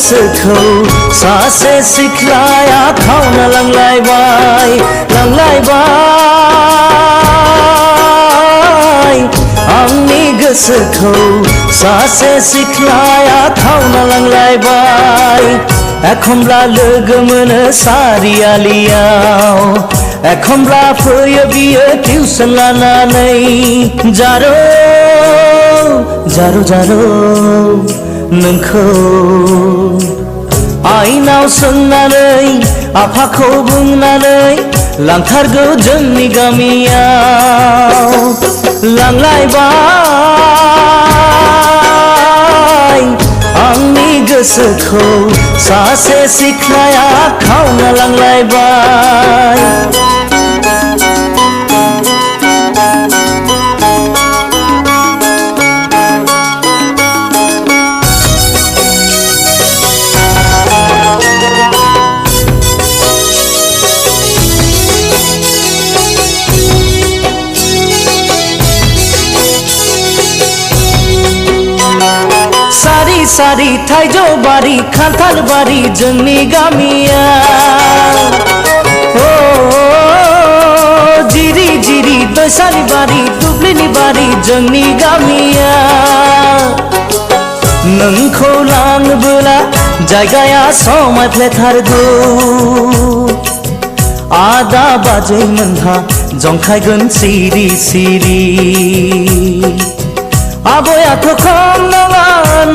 गोसोखौ सासे सिख्लाया खावना लांलायबाय आंनि गोसोखौ सासे सिख्लाया खावना लांलायबाय एखनब्ला लोगो मोनो सारियालियाव एखनब्ला फैयो बियो टिउसन लानानै जारो नोंखौ आइनाव सोंनानै आफाखौ बुंनानै लांथारगौ जोंनि गामियाव लांलायबाय आंनि गोसोखौ सासे सिख्लाया खावना लांलायबाय सारी थाइजौ बारि खान्थाल बारि जोंनि गामिया जिरि जिरि दैसारि बारि दुब्लिनि बारि जोंनि गामिया नोंखौ लांबोला जायगाया समायफ्लेथारगौ आदा बाजै मोनहा जंखायगोन सिरि सिरि आबयाथ' खम नङा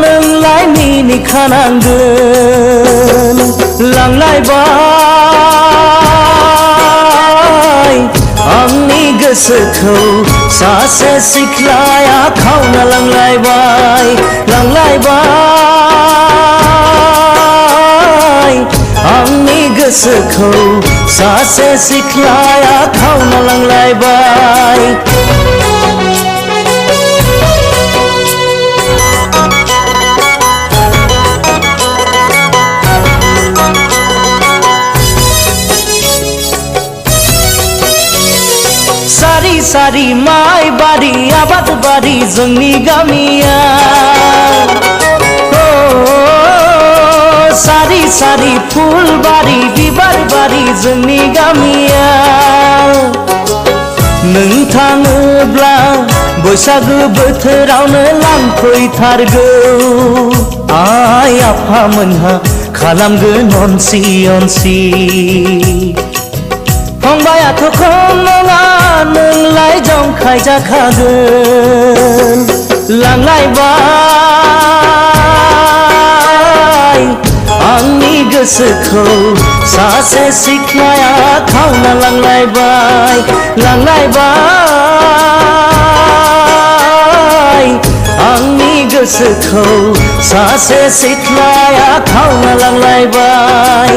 नोंलाय मिनिखानांगोन लांलायबाय आंनि गोसोखौ सासे सिख्लाया खावना लांलायबाय आंनि गोसोखौ सासे सिख्लाया खावना लांलायबाय सारी माइ बारि आबाद बारि जोंनि गामिया सारी सारी फुल बारि बिबार बारि जोंनि गामिया नों थाङोब्ला बैसागु बोथोरावनो लांफैथारगौ आइ आफामोनहा खालामगोन अनसि अनसि फंबायाथ' खम नङा नोंलाय जंखाय जाखागोन लांलायबाय आंनि गोसोखौ सासे सिख्लाया खावना लांलायबाय आंनि गोसोखौ सासे सिख्लाया खावना लांलायबाय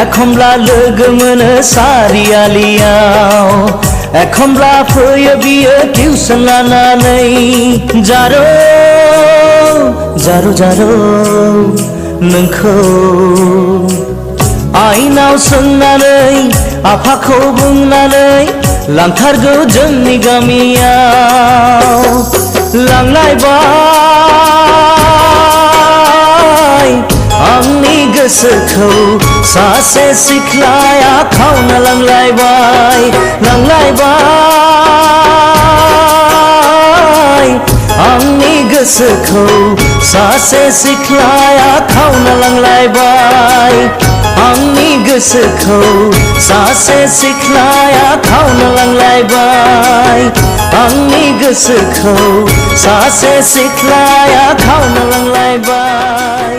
एखनब्ला लोगो मोनो सारियालियाव एखनब्ला फैयो बियो टिउसन लानानै जारो नोंखौ आइनाव सोंनानै आफाखौ बुंनानै लांथारगौ जोंनि गामियाव लांलायबाय आंनि गोसोखौ सासे सिख्लाया खावना लांलायबाय आंनि गोसोखौ सासे सिख्लाया खावना लांलायबाय आंनि गोसोखौ सासे सिख्लाया खावना लांलायबाय आंनि गोसोखौ सासे सिख्लाया खावना लांलायबाय।